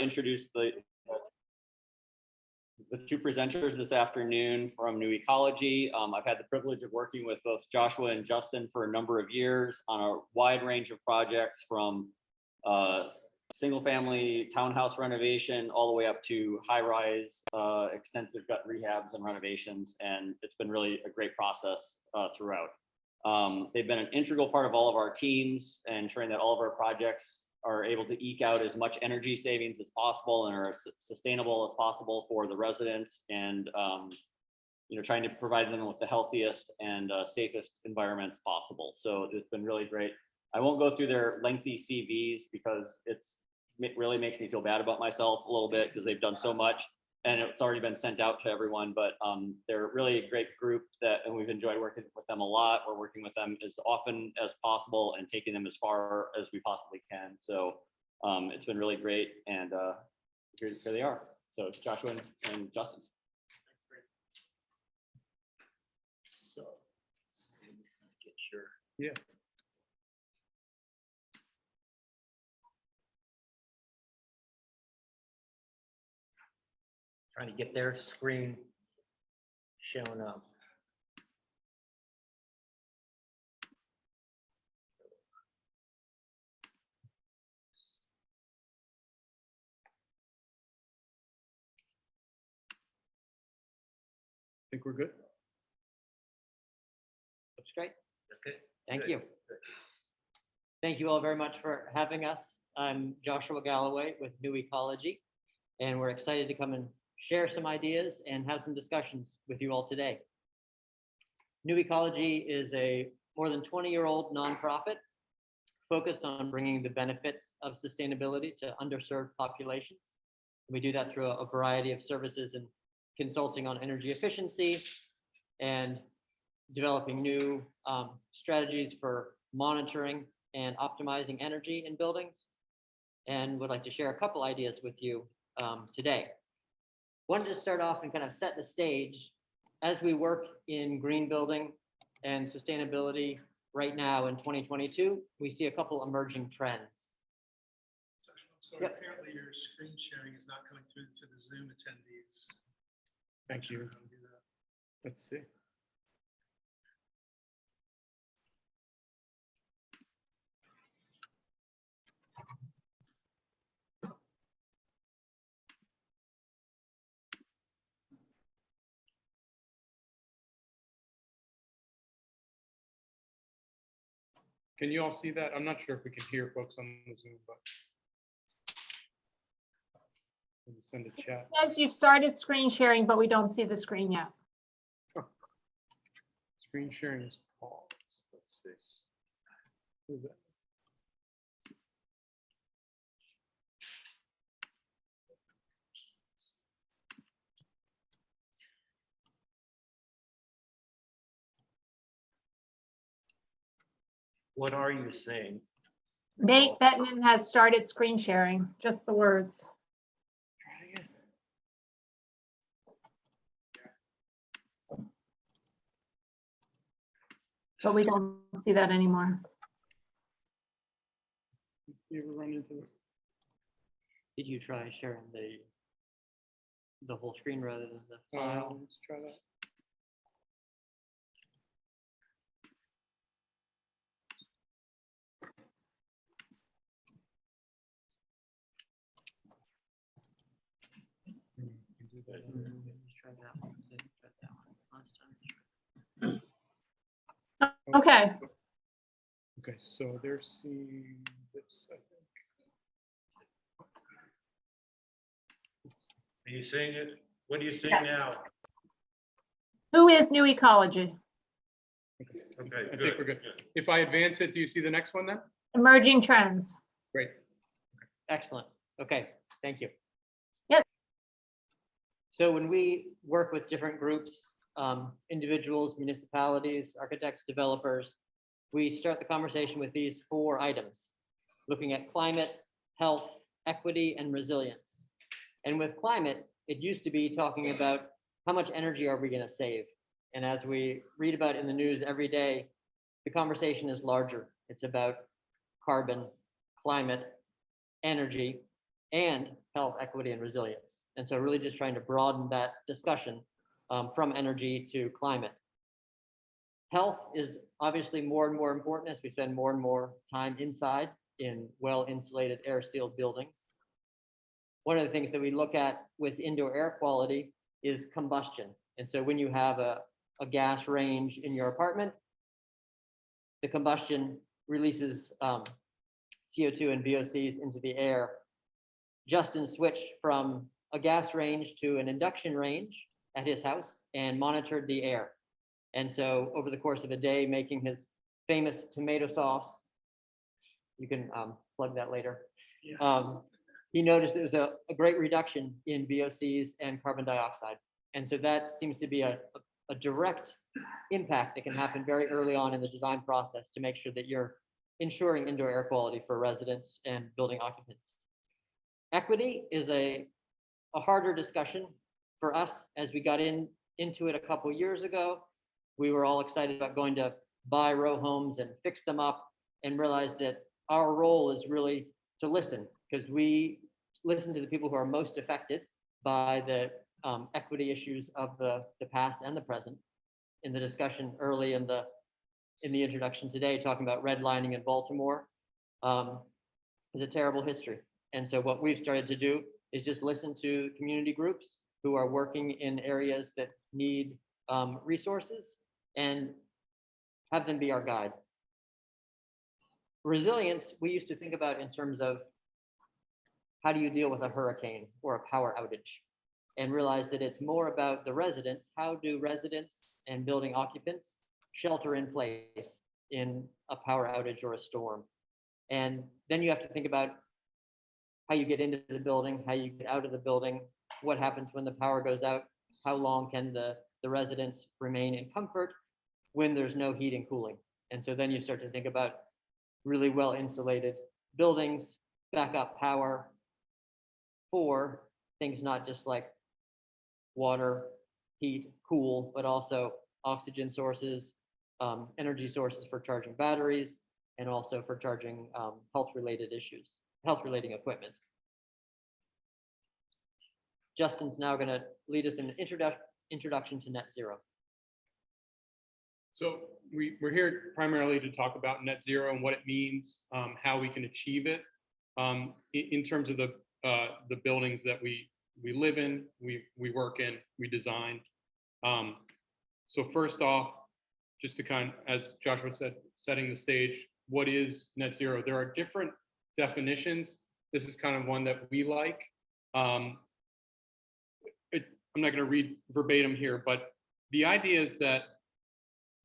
introduce the two presenters this afternoon from New Ecology. I've had the privilege of working with both Joshua and Justin for a number of years on a wide range of projects, from single family townhouse renovation all the way up to high-rise extensive gut rehabs and renovations, and it's been really a great process throughout. They've been an integral part of all of our teams, and ensuring that all of our projects are able to eke out as much energy savings as possible and are as sustainable as possible for the residents, and trying to provide them with the healthiest and safest environments possible. So it's been really great. I won't go through their lengthy CVs because it really makes me feel bad about myself a little bit, because they've done so much and it's already been sent out to everyone. But they're really a great group and we've enjoyed working with them a lot. We're working with them as often as possible and taking them as far as we possibly can. So it's been really great, and here they are. So it's Joshua and Justin. So, get sure. Yeah. Trying to get their screen showing up. Think we're good? Looks great. Okay. Thank Good. you. Good. Thank you all very much for having us. I'm Joshua Galloway with New Ecology, and we're excited to come and share some ideas and have some discussions with you all today. New Ecology is a more than 20-year-old nonprofit focused on bringing the benefits of sustainability to underserved populations. We do that through a variety of services and consulting on energy efficiency and developing new strategies for monitoring and optimizing energy in buildings, and would like to share a couple ideas with you today. Wanted to start off and kind of set the stage. As we work in green building and sustainability right now in 2022, we see a couple emerging trends. So Yep. apparently your screen sharing is not coming through to the Zoom attendees. Thank you. How to do that. Let's see. Can you all see that? I'm not sure if we can hear folks on the Zoom, but let me send a chat. It says you've started screen sharing, but we don't see the screen yet. Screen sharing is paused. Let's see. Who's that? What are you saying? Nate Bettman has started screen sharing, just the words. Try it again. But we don't see that anymore. You ever run into this? Did you try sharing the whole screen rather than the file? Let's try that. Let's try that one. Try that one last time. Okay, Okay, so they're seeing this, I think. Are you seeing it? What are you seeing Yes. now? who is New Ecology? Okay, Okay, I think good. we're good. If I advance it, do you see the next one then? Emerging trends. Great. Excellent. Okay, thank you. Yes. So when we work with different groups, individuals, municipalities, architects, developers, we start the conversation with these 4 items, looking at climate, health, equity, and resilience. And with climate, it used to be talking about how much energy are we going to save? And as we read about in the news every day, the conversation is larger. It's about carbon, climate, energy, and health, equity, and resilience. And so really just trying to broaden that discussion from energy to climate. Health is obviously more and more important as we spend more and more time inside in well-insulated, air-sealed buildings. One of the things that we look at with indoor air quality is combustion. And so when you have a gas range in your apartment, the combustion releases CO2 and VOCs into the air. Justin switched from a gas range to an induction range at his house and monitored the air. And so over the course of a day, making his famous tomato sauce, you can plug that later. He noticed there was a great reduction in VOCs and carbon dioxide. And so that seems to be a direct impact that can happen very early on in the design process to make sure that you're ensuring indoor air quality for residents and building occupants. Equity is a harder discussion for us as we got into it a couple of years ago. We were all excited about going to buy row homes and fix them up and realized that our role is really to listen, because we listen to the people who are most affected by the equity issues of the past and the present. In the discussion early in the introduction today, talking about redlining in Baltimore is a terrible history. And so what we've started to do is just listen to community groups who are working in areas that need resources and have them be our guide. Resilience, we used to think about in terms of how do you deal with a hurricane or a power outage, and realize that it's more about the residents. How do residents and building occupants shelter in place in a power outage or a storm? And then you have to think about how you get into the building, how you get out of the building, what happens when the power goes out, how long can the residents remain in comfort when there's no heat and cooling. And so then you start to think about really well insulated buildings, backup power for things not just like water, heat, cool, but also oxygen sources, energy sources for charging batteries, and also for charging health-related issues, health-relating equipment. Justin's now going to lead us in an introduction to net zero. So we're here primarily to talk about net zero and what it means, how we can achieve it in terms of the buildings that we live in, we work in, we design. So first off, just to as Joshua said, setting the stage, what is net zero? There are different definitions. This is kind of one that we like. I'm not going to read verbatim here, but the idea is that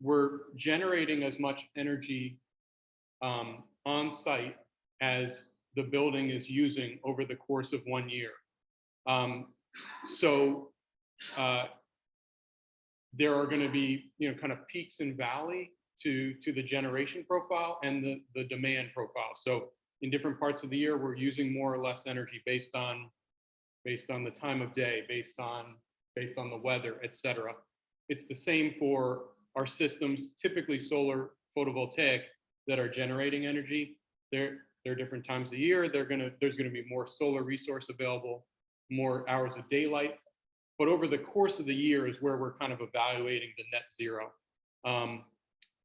we're generating as much energy on site as the building is using over the course of 1 year. There are going to be, kind of peaks and valley to the generation profile and the demand profile. So in different parts of the year, we're using more or less energy based on the time of day, based on the weather, et cetera. It's the same for our systems, typically solar photovoltaic, that are generating energy. There are different times of year. There's gonna be more solar resource available, more hours of daylight. But over the course of the year is where we're kind of evaluating the net zero.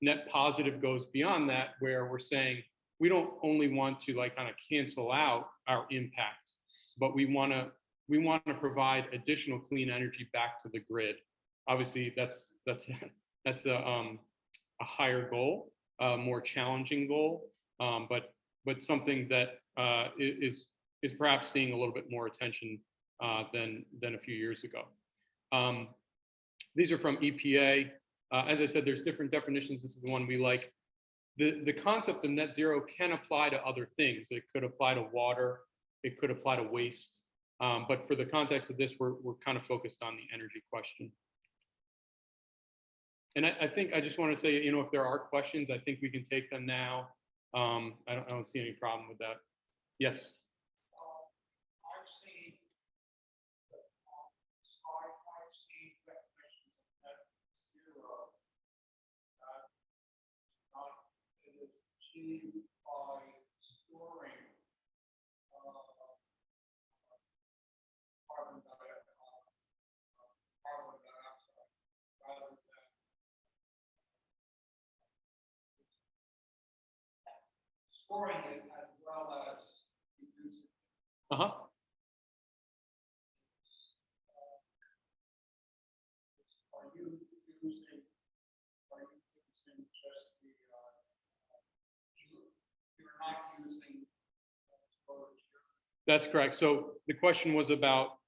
Net positive goes beyond that, where we're saying we don't only want to kind of cancel out our impact, but we want to provide additional clean energy back to the grid. Obviously, that's a higher goal, a more challenging goal, but something that is perhaps seeing a little bit more attention than a few years ago. These are from EPA. As I said, there's different definitions. This is the one we like. The concept of net zero can apply to other things. It could apply to water. It could apply to waste. But for the context of this, we're kind of focused on the energy question. And I think I just want to say, if there are questions, I think we can take them now. I don't see any problem with that. Yes. I've seen I've seen definitions of net zero it is achieved by storing storing it as well as reducing. Uh-huh. Are you using just the, you're not using storage? That's correct. So the question was about,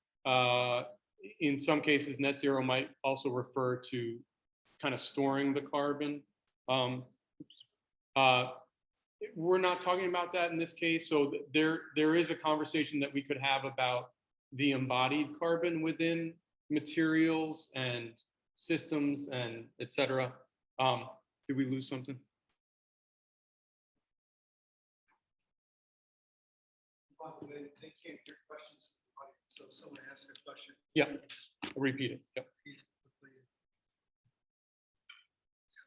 in some cases, net zero might also refer to kind of storing the carbon. We're not talking about that in this case. So there is a conversation that we could have about the embodied carbon within materials and systems and et cetera. Did we lose something? By the way, they can't hear questions from the audience, so if someone asks a question. Yeah, I'll repeat it. Yep. repeat it quickly.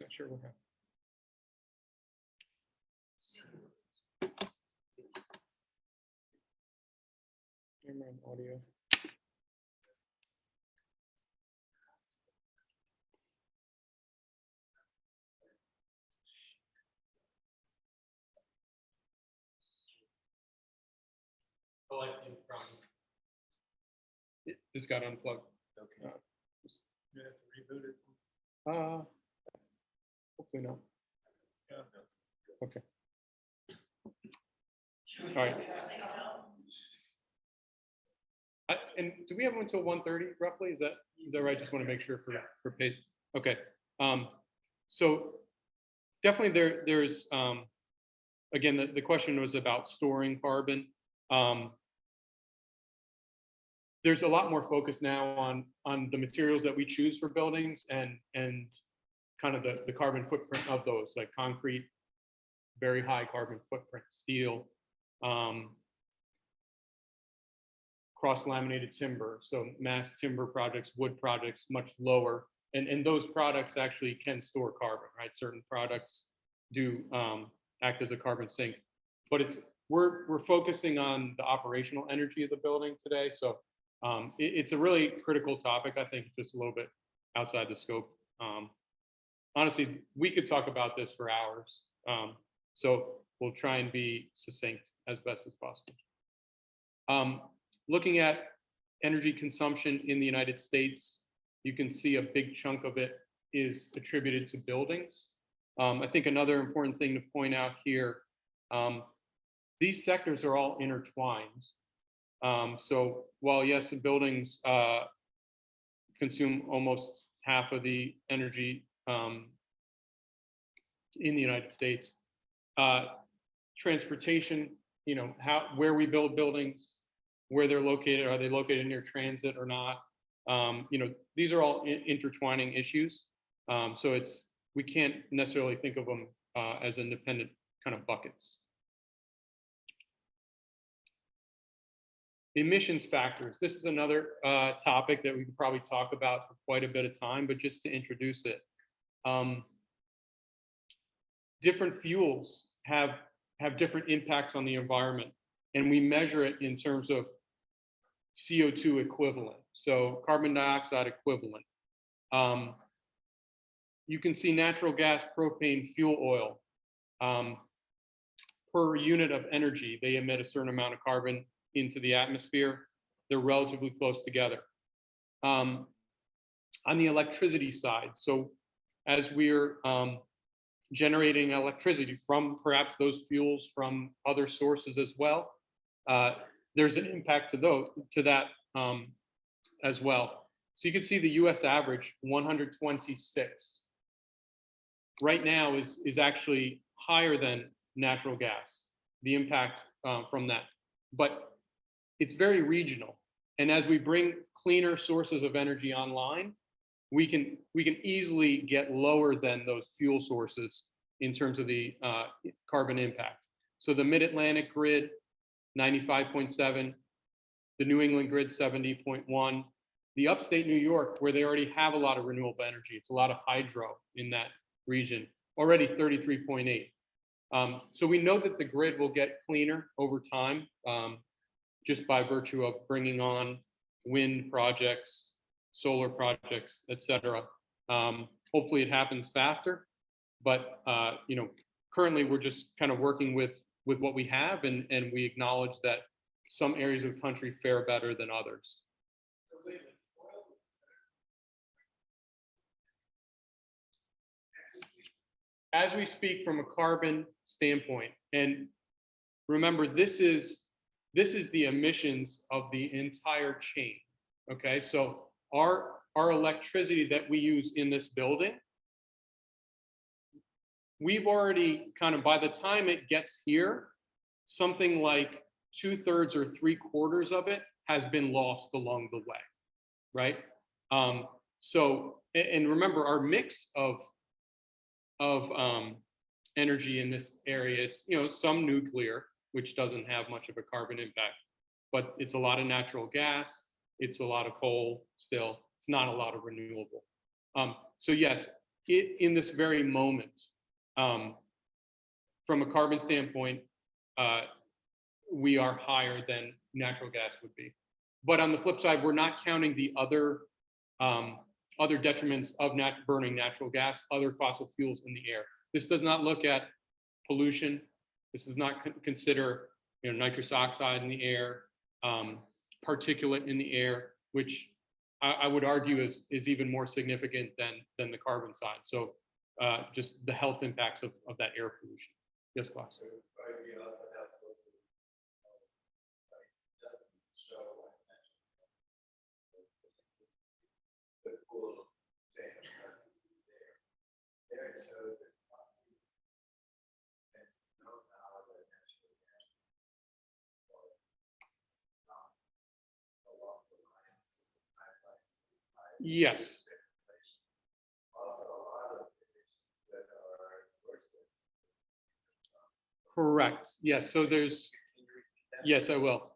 Not sure what happened. Camera and audio. Oh, I see the problem. It just got unplugged. Okay. You have to reboot it. Hopefully not. Yeah. Okay. All right. And do we have one until 1:30 roughly? Is that right? Just want to make sure for pace. Okay. So definitely there's again, the question was about storing carbon. There's a lot more focus now on the materials that we choose for buildings and kind of the carbon footprint of those, like concrete, very high carbon footprint, steel, cross-laminated timber, so mass timber projects, wood projects, much lower. And those products actually can store carbon, right? Certain products do act as a carbon sink. But we're focusing on the operational energy of the building today. So it's a really critical topic, I think, just a little bit outside the scope. Honestly, we could talk about this for hours. So we'll try and be succinct as best as possible. Looking at energy consumption in the United States, you can see a big chunk of it is attributed to buildings. I think another important thing to point out here, these sectors are all intertwined. So while yes, the buildings consume almost half of the energy in the United States, transportation, where we build buildings, where they're located, are they located near transit or not? These are all intertwining issues. So we can't necessarily think of them as independent kind of buckets. Emissions factors. This is another topic that we could probably talk about for quite a bit of time, but just to introduce it. Different fuels have different impacts on the environment, and we measure it in terms of CO2 equivalent, so carbon dioxide equivalent. You can see natural gas, propane, fuel oil, per unit of energy, they emit a certain amount of carbon into the atmosphere. They're relatively close together. On the electricity side, so as we're generating electricity from perhaps those fuels from other sources as well, there's an impact to that as well. So you can see the US average 126 right now is actually higher than natural gas, the impact from that. But it's very regional. And as we bring cleaner sources of energy online, we can easily get lower than those fuel sources in terms of the carbon impact. So the Mid-Atlantic grid, 95.7, the New England grid, 70.1, the upstate New York, where they already have a lot of renewable energy, it's a lot of hydro in that region, already 33.8. So we know that the grid will get cleaner over time, just by virtue of bringing on wind projects, solar projects, et cetera. Hopefully it happens faster, but currently we're just kind of working with with what we have, and we acknowledge that some areas of the country fare better than others. So wait a minute, oil was better. As we speak from a carbon standpoint, and remember, this is the emissions of the entire chain. Okay, so our electricity that we use in this building, we've already kind of, by the time it gets here, something like 2/3 or 3/4 of it has been lost along the way, right? So, and remember, our mix of energy in this area, it's, you know, some nuclear, which doesn't have much of a carbon impact, but it's a lot of natural gas, it's a lot of coal still, it's not a lot of renewable. So yes, in this very moment, from a carbon standpoint, we are higher than natural gas would be. But on the flip side, we're not counting the other detriments of burning natural gas, other fossil fuels in the air. This does not look at pollution. This does not consider, you know, nitrous oxide in the air, particulate in the air, which I would argue is even more significant than the carbon side. So just the health impacts of that air pollution. Yes, Klaus. Yes. Correct. Yes. So there's, yes, I will.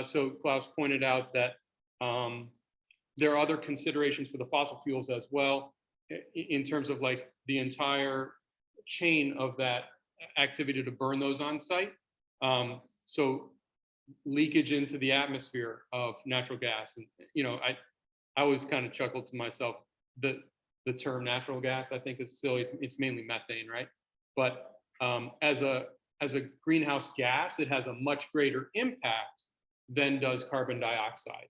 So Klaus pointed out that there are other considerations for the fossil fuels as well, in terms of like the entire chain of that activity to burn those on site. So leakage into the atmosphere of natural gas, and you know, I always kind of chuckled to myself that the term natural gas, I think, is silly. It's mainly methane, right? But as a greenhouse gas, it has a much greater impact than does carbon dioxide.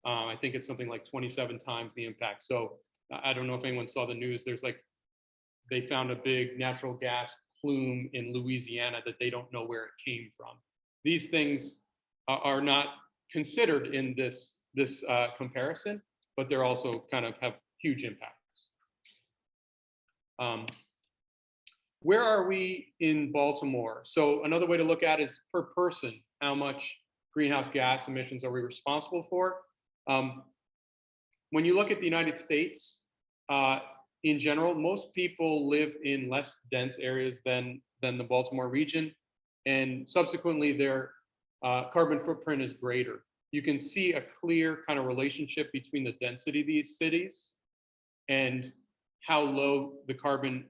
I think it's something like 27 times the impact. So I don't know if anyone saw the news. There's like, they found a big natural gas plume in Louisiana that they don't know where it came from. These things are not considered in this comparison, but they're also kind of have huge impacts. Where are we in Baltimore? So another way to look at it is per person, how much greenhouse gas emissions are we responsible for? When you look at the United States, in general, most people live in less dense areas than the Baltimore region, and subsequently their carbon footprint is greater. You can see a clear kind of relationship between the density of these cities and how low the carbon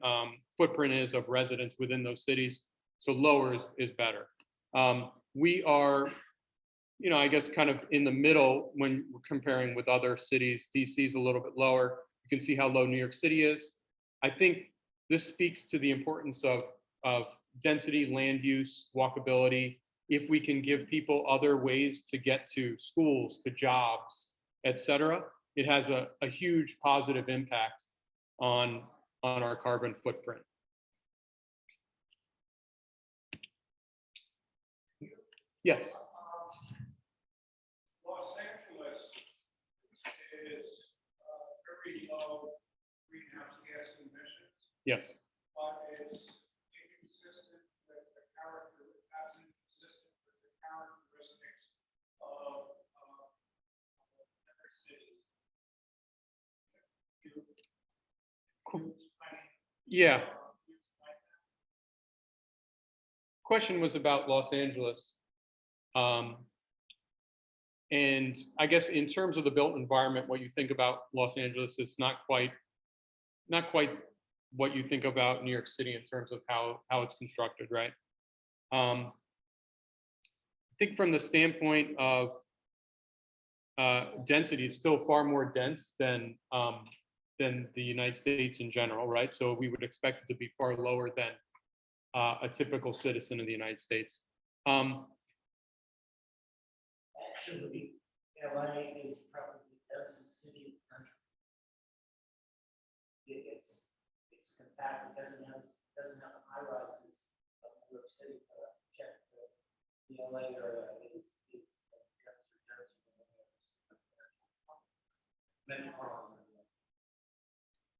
footprint is of residents within those cities. So lower is better. We are, you know, I guess kind of in the middle when we're comparing with other cities. DC is a little bit lower. You can see how low New York City is. I think this speaks to the importance of density, land use, walkability. If we can give people other ways to get to schools, to jobs, et cetera, it has a huge positive impact on our carbon footprint. Yes. Los Angeles is very low greenhouse gas emissions, Yes. but it's inconsistent with the character, that's inconsistent with the characteristics of other cities. Yeah. Question was about Los Angeles. And I guess in terms of the built environment, what you think about Los Angeles, it's not quite what you think about New York City in terms of how it's constructed, right? I think from the standpoint of density, it's still far more dense than the United States in general, right? So we would expect it to be far lower than a typical citizen of the United States. Actually, LA is probably the densest city in the country. It's compact, it doesn't have the high rises of New York City. Check the LA area is denser than metropolitan.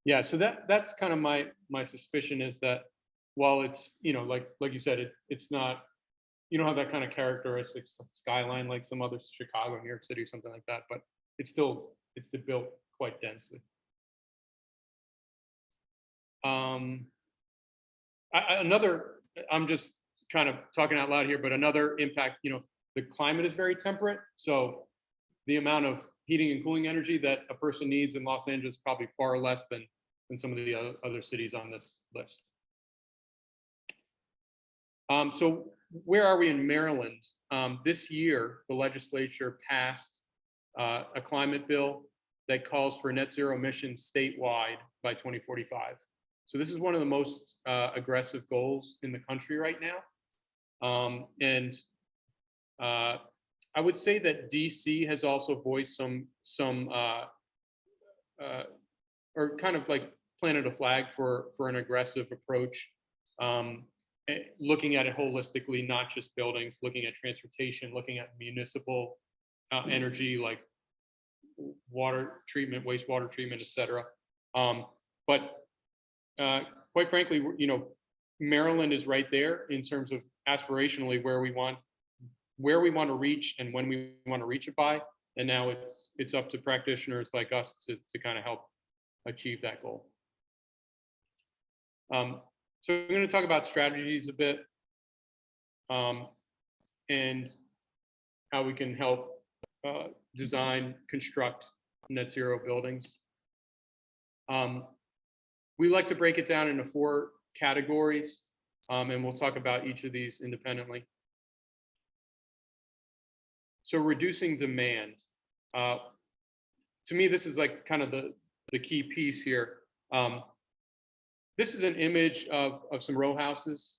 Yeah, so that's kind of my suspicion is that while it's, like you said, it's not, you don't have that kind of characteristic skyline like some other Chicago, New York City, or something like that, but it's still built quite densely. I'm just kind of talking out loud here, but another impact, the climate is very temperate. So the amount of heating and cooling energy that a person needs in Los Angeles is probably far less than some of the other cities on this list. So where are we in Maryland? This year, the legislature passed a climate bill that calls for net zero emissions statewide by 2045. So this is one of the most aggressive goals in the country right now. I would say that DC has also voiced some or kind of like planted a flag for an aggressive approach, looking at it holistically, not just buildings, looking at transportation, looking at municipal energy like water treatment, wastewater treatment, et cetera. But quite frankly, Maryland is right there in terms of aspirationally where we want to reach and when we want to reach it by. And now it's up to practitioners like us to kind of help achieve that goal. So we're going to talk about strategies a bit, and how we can help design, construct net zero buildings. We like to break it down into 4 categories, and we'll talk about each of these independently. So reducing demand. To me, this is like kind of the key piece here. This is an image of some row houses,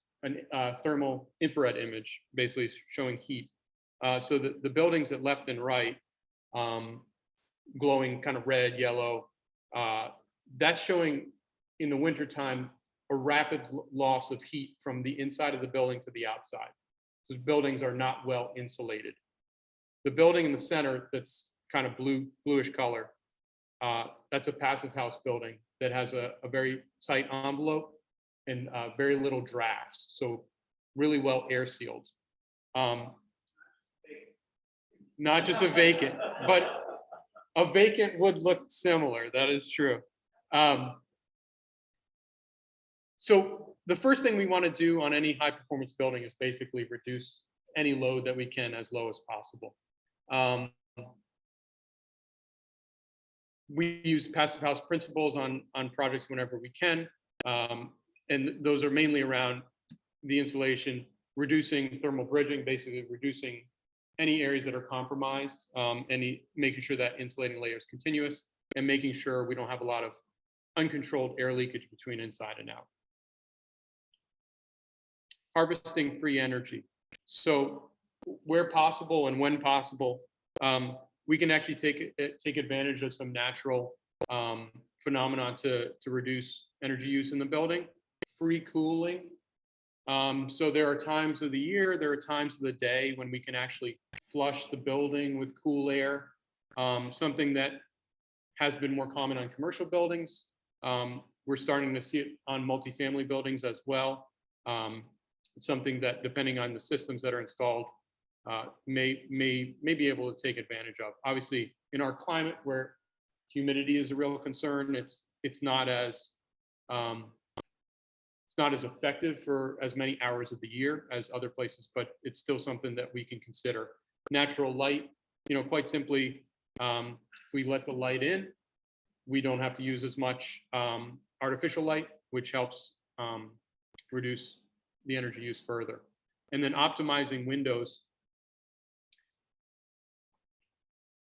a thermal infrared image, basically showing heat. So the buildings at left and right, glowing kind of red, yellow, that's showing in the wintertime a rapid loss of heat from the inside of the building to the outside. Those buildings are not well insulated. The building in the center that's kind of bluish color, that's a passive house building that has a very tight envelope and very little drafts, so really well air sealed. Not just a vacant, but a vacant would look similar, that is true. So the first thing we want to do on any high performance building is basically reduce any load that we can as low as possible. We use passive house principles on projects whenever we can. And those are mainly around the insulation, reducing thermal bridging, basically reducing any areas that are compromised, making sure that insulating layer is continuous, and making sure we don't have a lot of uncontrolled air leakage between inside and out. Harvesting free energy. So where possible and when possible, we can actually take advantage of some natural phenomenon to reduce energy use in the building. Free cooling. So there are times of the year, there are times of the day when we can actually flush the building with cool air. Something that has been more common on commercial buildings. We're starting to see it on multifamily buildings as well. It's something that, depending on the systems that are installed, may be able to take advantage of. Obviously, in our climate where humidity is a real concern, it's not as effective for as many hours of the year as other places, but it's still something that we can consider. Natural light, quite simply, if we let the light in, we don't have to use as much artificial light, which helps reduce the energy use further. And then optimizing windows.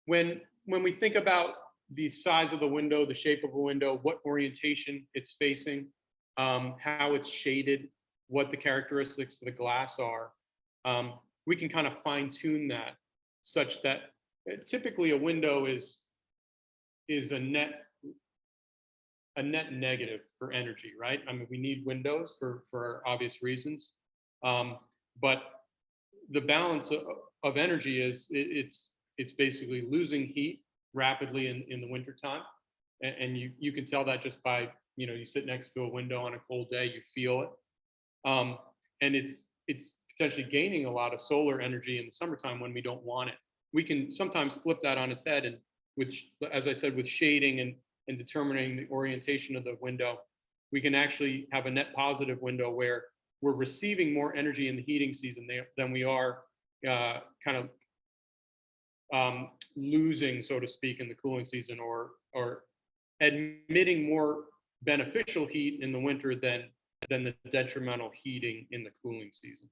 When we think about the size of the window, the shape of a window, what orientation it's facing, how it's shaded, what the characteristics of the glass are, we can kind of fine tune that such that typically a window is a net negative for energy, right? I mean, we need windows for obvious reasons. But the balance of energy is it's basically losing heat rapidly in the wintertime. And you can tell that just by, you sit next to a window on a cold day, you feel it. And it's potentially gaining a lot of solar energy in the summertime when we don't want it. We can sometimes flip that on its head, and as I said, with shading and determining the orientation of the window, we can actually have a net positive window where we're receiving more energy in the heating season than we are kind of losing, so to speak, in the cooling season, or admitting more beneficial heat in the winter than the detrimental heating in the cooling season.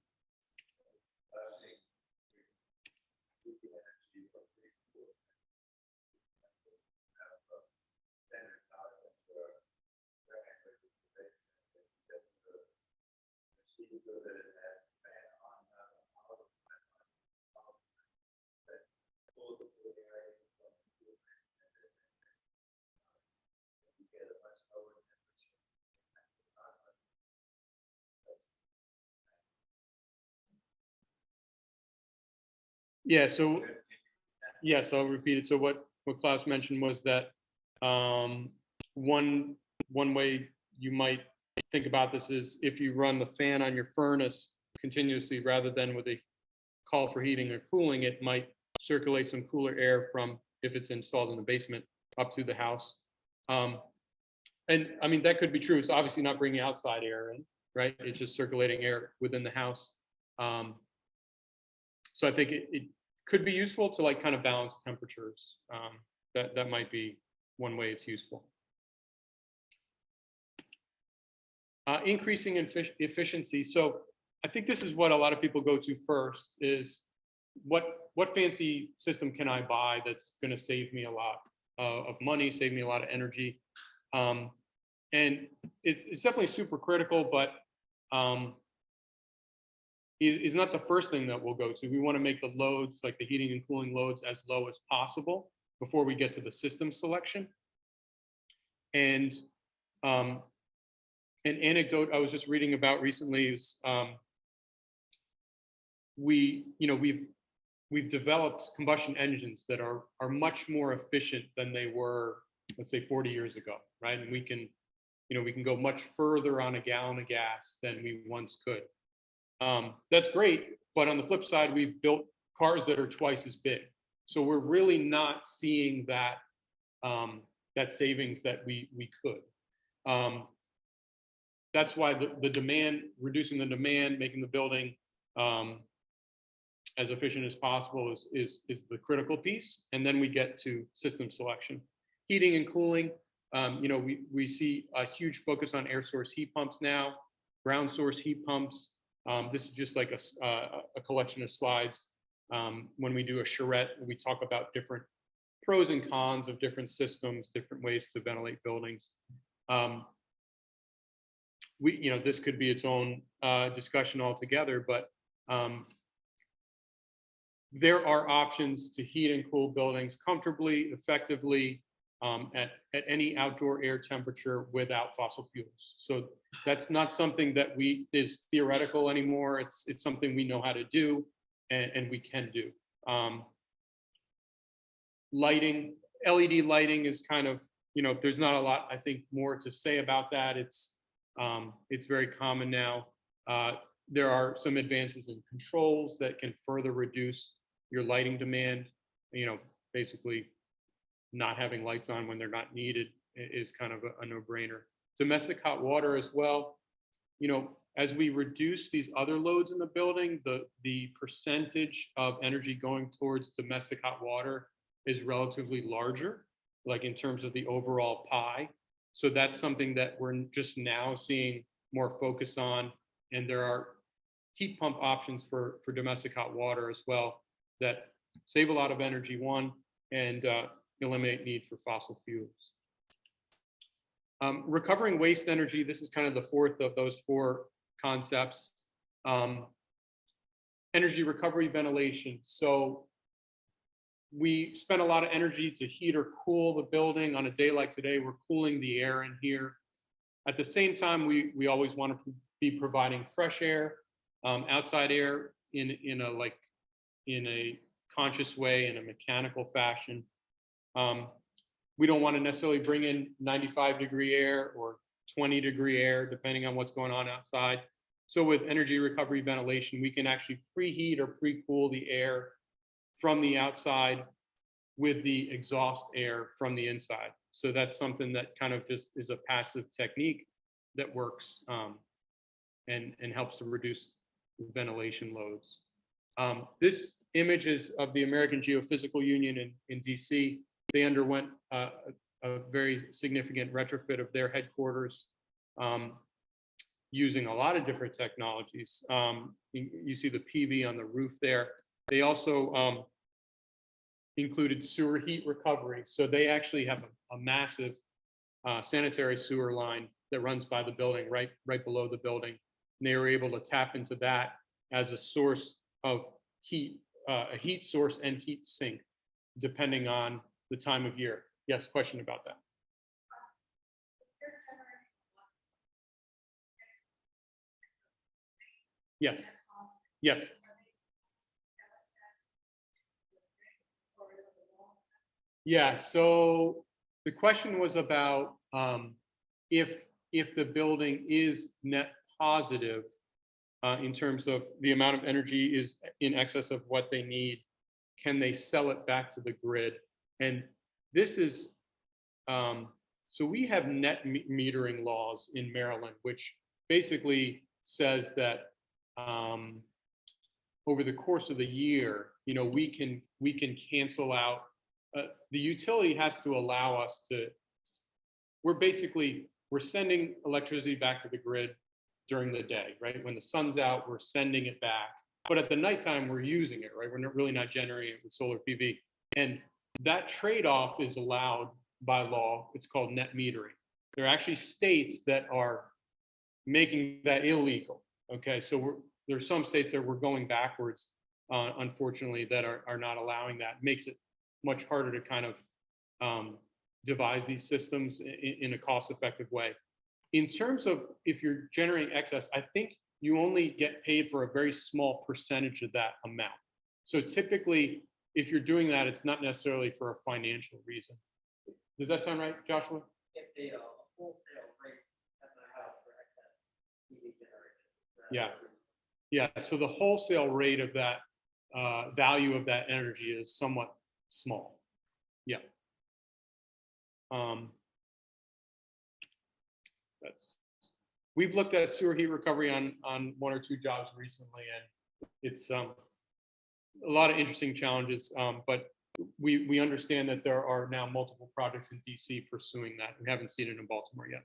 Yeah, so yes, I'll repeat it. So what Klaus mentioned was that one way you might think about this is if you run the fan on your furnace continuously rather than with a call for heating or cooling, it might circulate some cooler air from, if it's installed in the basement, up to the house. And I mean, that could be true. It's obviously not bringing outside air in, right? It's just circulating air within the house. So I think it could be useful to like kind of balance temperatures. That might be one way it's useful. Increasing efficiency. So I think this is what a lot of people go to first is what fancy system can I buy that's going to save me a lot of money, save me a lot of energy. And it's definitely super critical, but is not the first thing that we'll go to. We want to make the loads, like the heating and cooling loads, as low as possible before we get to the system selection. And an anecdote I was just reading about recently is we've developed combustion engines that are much more efficient than they were, let's say, 40 years ago, right? And we can go much further on a gallon of gas than we once could. That's great, but on the flip side, we've built cars that are twice as big. So we're really not seeing that that savings that we could. That's why the demand, reducing the demand, making the building as efficient as possible is the critical piece. And then we get to system selection. Heating and cooling, we see a huge focus on air source heat pumps now, ground source heat pumps. This is just like a collection of slides. When we do a charrette, we talk about different pros and cons of different systems, different ways to ventilate buildings. This could be its own discussion altogether, but there are options to heat and cool buildings comfortably, effectively, at any outdoor air temperature without fossil fuels. So that's not something that is theoretical anymore. It's something we know how to do and we can do. Lighting, LED lighting is kind of, there's not a lot, I think, more to say about that. It's very common now. There are some advances in controls that can further reduce your lighting demand. Basically not having lights on when they're not needed is kind of a no-brainer. Domestic hot water as well. As we reduce these other loads in the building, the percentage of energy going towards domestic hot water is relatively larger, like in terms of the overall pie. So that's something that we're just now seeing more focus on. And there are heat pump options for domestic hot water as well that save a lot of energy, one, and eliminate need for fossil fuels. Recovering waste energy, this is kind of the fourth of those four concepts. energy recovery ventilation. So we spend a lot of energy to heat or cool the building. On a day like today, we're cooling the air in here. At the same time, we always want to be providing fresh air, outside air in a conscious way, in a mechanical fashion. We don't want to necessarily bring in 95-degree air or 20-degree air, depending on what's going on outside. So with energy recovery ventilation, we can actually preheat or pre-cool the air from the outside with the exhaust air from the inside. So that's something that kind of just is a passive technique that works and helps to reduce ventilation loads. This image is of the American Geophysical Union in DC. They underwent a very significant retrofit of their headquarters using a lot of different technologies. You see the PV on the roof there. They also included sewer heat recovery. So they actually have a massive sanitary sewer line that runs by the building, right below the building. And they were able to tap into that as a source of heat, a heat source and heat sink, depending on the time of year. Yes, question about that. Yes, yes. Yeah, so the question was about if the building is net positive in terms of the amount of energy is in excess of what they need, can they sell it back to the grid? And this is, so we have net metering laws in Maryland, which basically says that over the course of the year, we can cancel out. The utility has to allow us to. We're sending electricity back to the grid during the day, right? When the sun's out, we're sending it back. But at the nighttime, we're using it, right? We're really not generating it with solar PV. And that trade-off is allowed by law. It's called net metering. There are actually states that are making that illegal. Okay, so there are some states that we're going backwards, unfortunately, that are not allowing that. It makes it much harder to kind of devise these systems in a cost-effective way. In terms of if you're generating excess, I think you only get paid for a very small percentage of that amount. So typically, if you're doing that, it's not necessarily for a financial reason. Does that sound right, Joshua? If they wholesale rate at the house for excess EV generation. Yeah. Yeah, so the wholesale rate of that value of that energy is somewhat small. Yeah. We've looked at sewer heat recovery on 1 or 2 jobs recently, and it's a lot of interesting challenges, but we understand that there are now multiple projects in DC pursuing that. We haven't seen it in Baltimore yet.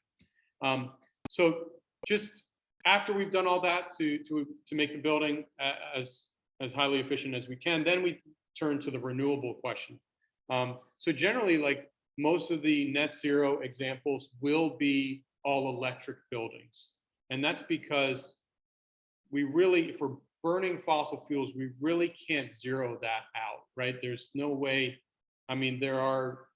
So just after we've done all that to make the building as highly efficient as we can, then we turn to the renewable question. So generally, like most of the net zero examples will be all electric buildings. And that's because if we're burning fossil fuels, we really can't zero that out, right? There's no way. I mean, there are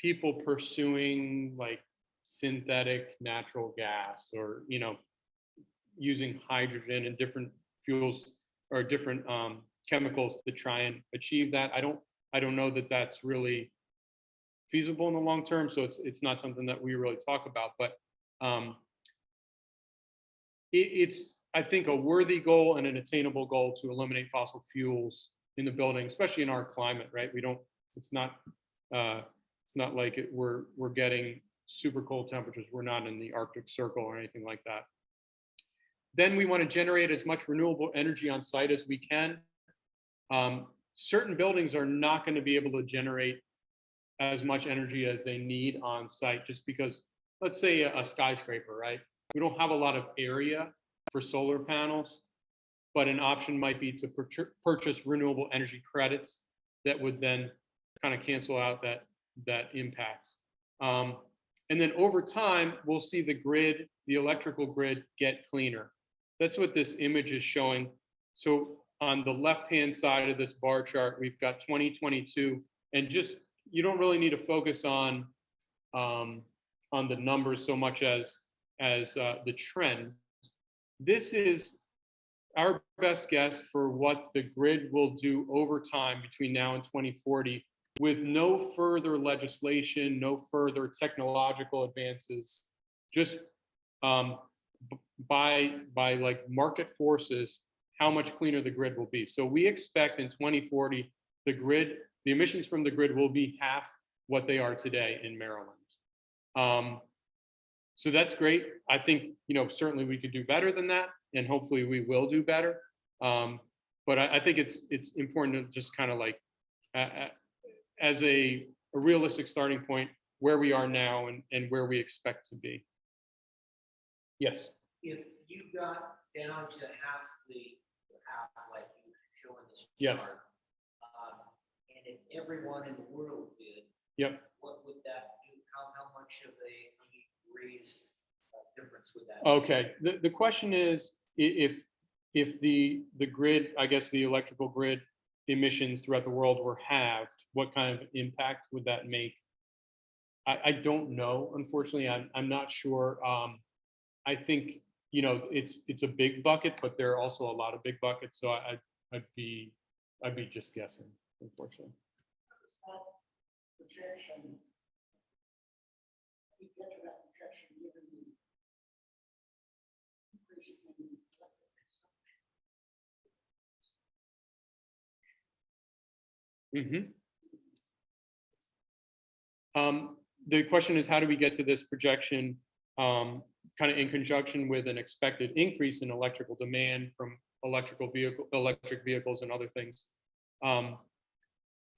people pursuing like synthetic natural gas or, using hydrogen and different fuels or different chemicals to try and achieve that. I don't know that that's really feasible in the long term. So it's not something that we really talk about, but it's, I think, a worthy goal and an attainable goal to eliminate fossil fuels in the building, especially in our climate, right? It's not like we're getting super cold temperatures. We're not in the Arctic Circle or anything like that. Then we want to generate as much renewable energy on site as we can. Certain buildings are not going to be able to generate as much energy as they need on site just because, let's say a skyscraper, right? We don't have a lot of area for solar panels, but an option might be to purchase renewable energy credits that would then kind of cancel out that impact. And then over time, we'll see the electrical grid get cleaner. That's what this image is showing. So on the left-hand side of this bar chart, we've got 2022, and just, you don't really need to focus on the numbers so much as the trend. This is our best guess for what the grid will do over time between now and 2040, with no further legislation, no further technological advances, just by like market forces, how much cleaner the grid will be. So we expect in 2040, the emissions from the grid will be half what they are today in Maryland. So that's great. I think, certainly we could do better than that, and hopefully we will do better. But I think it's important to just kind of like, as a realistic starting point, where we are now and where we expect to be. Yes. If you got down to half like you show in this Yes. chart, and if everyone in the world did, Yep. what would that do? How much of a raised difference would that? Okay. The question is, if the grid, I guess the electrical grid emissions throughout the world were halved, what kind of impact would that make? I don't know. Unfortunately, I'm not sure. I think, it's a big bucket, but there are also a lot of big buckets. So I'd be just guessing, unfortunately. Projection. We get to that projection given the increase in electric consumption. The question is, how do we get to this projection, kind of in conjunction with an expected increase in electrical demand from electric vehicles and other things?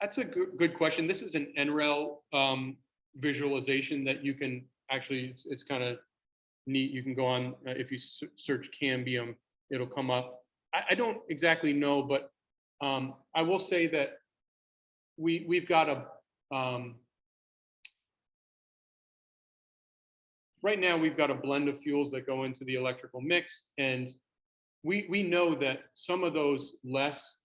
That's a good question. This is an NREL visualization that you can actually, it's kind of neat. You can go on, if you search Cambium, it'll come up. I don't exactly know, but I will say that we've got right now we've got a blend of fuels that go into the electrical mix, and we know that some of those less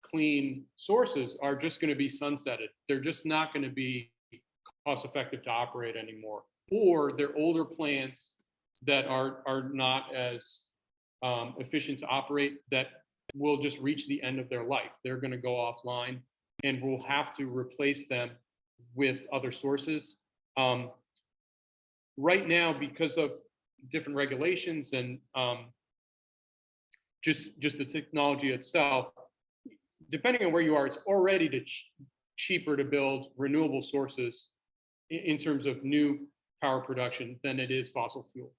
clean sources are just going to be sunsetted. They're just not going to be cost effective to operate anymore, or they're older plants that are not as efficient to operate, that will just reach the end of their life. They're going to go offline, and we'll have to replace them with other sources. Right now, because of different regulations and just the technology itself, depending on where you are, it's already cheaper to build renewable sources in terms of new power production than it is fossil fuel.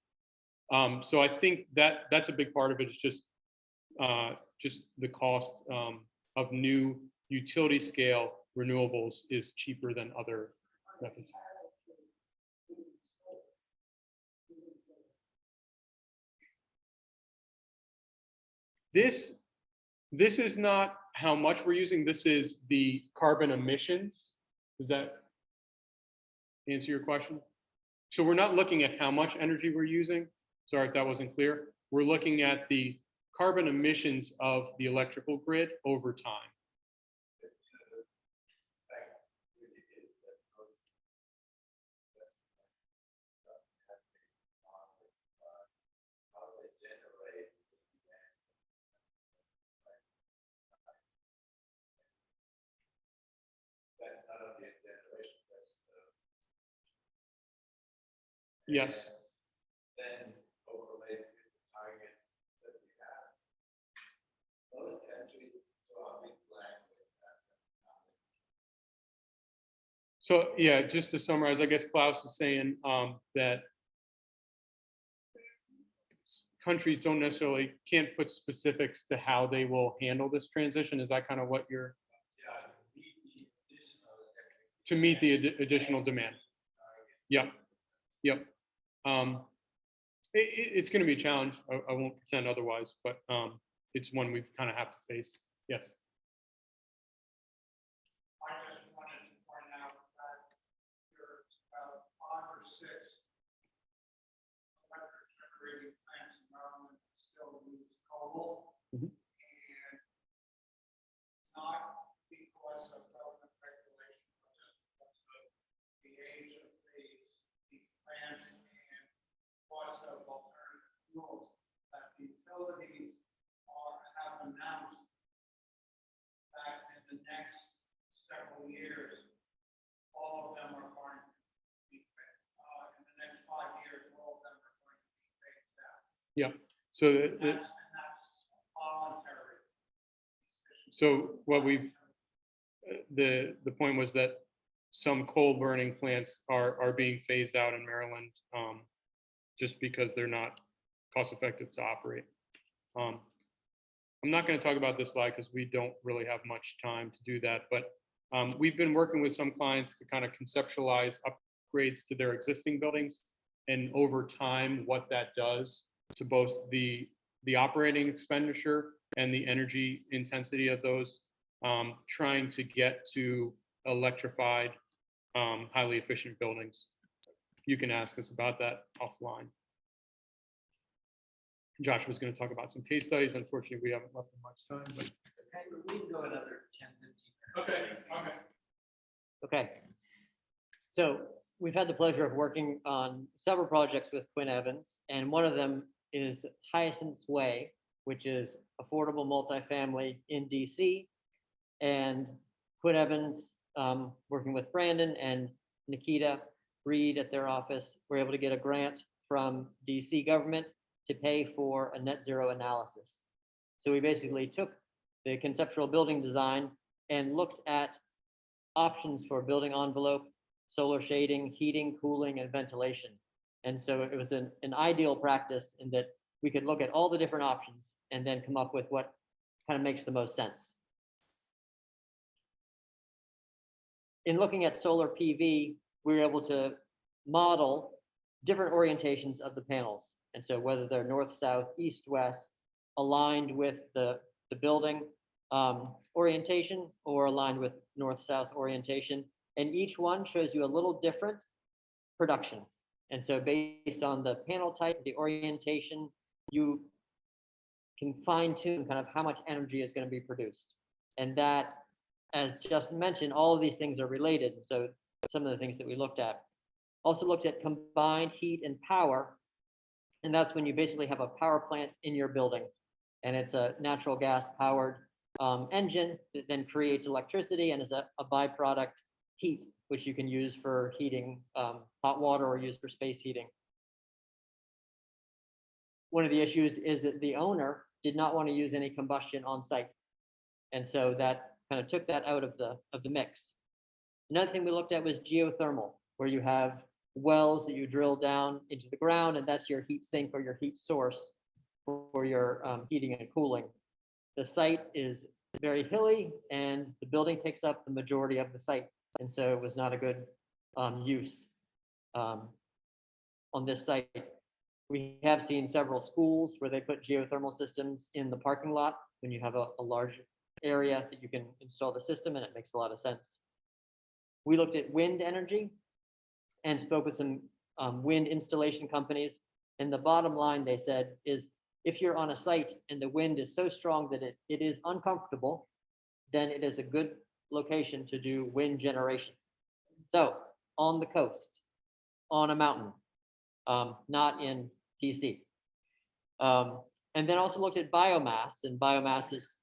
So I think that's a big part of it. Is just the cost of new utility scale renewables is cheaper than other methods. This is not how much we're using. This is the carbon emissions. Does that answer your question? So we're not looking at how much energy we're using. Sorry if that wasn't clear. We're looking at the carbon emissions of the electrical grid over time. Yes. Then overlay the targets that we have. Those countries draw a big blank with that. So yeah, just to summarize, I guess Klaus is saying that countries can't put specifics to how they will handle this transition. Is that kind of what you're? To meet the additional demand. Yep. Yep. It's going to be a challenge. I won't pretend otherwise, but it's one we kind of have to face. Yes. I just wanted to point out that there's about 5 or 6 electric generating plants in Maryland that still use coal. Mhm. And So And that's voluntary. so what the point was that some coal burning plants are being phased out in Maryland, just because they're not cost effective to operate. I'm not going to talk about this slide because we don't really have much time to do that, but we've been working with some clients to kind of conceptualize upgrades to their existing buildings, and over time, what that does to both the operating expenditure and the energy intensity of those, trying to get to electrified, highly efficient buildings. You can ask us about that offline. Josh was going to talk about some case studies. Unfortunately, we haven't left him much time, but. We can go another 10, 15 minutes. Okay. Okay. So we've had the pleasure of working on several projects with Quinn Evans, and one of them is Hyacinth's Way, which is affordable multifamily in DC. And Quinn Evans, working with Brandon and Nikita Reed at their office, were able to get a grant from DC government to pay for a net zero analysis. So we basically took the conceptual building design and looked at options for building envelope, solar shading, heating, cooling, and ventilation. And so it was an ideal practice in that we could look at all the different options and then come up with what kind of makes the most sense. In looking at solar PV, we were able to model different orientations of the panels. And so whether they're north, south, east, west, aligned with the building orientation or aligned with north-south orientation. And each one shows you a little different production. And so based on the panel type, the orientation, you can fine tune kind of how much energy is going to be produced. And that, as just mentioned, all of these things are related. So some of the things that we looked at. Also looked at combined heat and power. And that's when you basically have a power plant in your building. And it's a natural gas powered engine that then creates electricity and is a byproduct heat, which you can use for heating hot water or use for space heating. One of the issues is that the owner did not want to use any combustion on site. And so that kind of took that out of the mix. Another thing we looked at was geothermal, where you have wells that you drill down into the ground, and that's your heat sink or your heat source for your heating and cooling. The site is very hilly, and the building takes up the majority of the site, and so it was not a good use on this site. We have seen several schools where they put geothermal systems in the parking lot when you have a large area that you can install the system, and it makes a lot of sense. We looked at wind energy and spoke with some wind installation companies. And the bottom line, they said, is if you're on a site and the wind is so strong that it is uncomfortable, then it is a good location to do wind generation. So on the coast, on a mountain, not in DC. And then also looked at biomass, and biomass is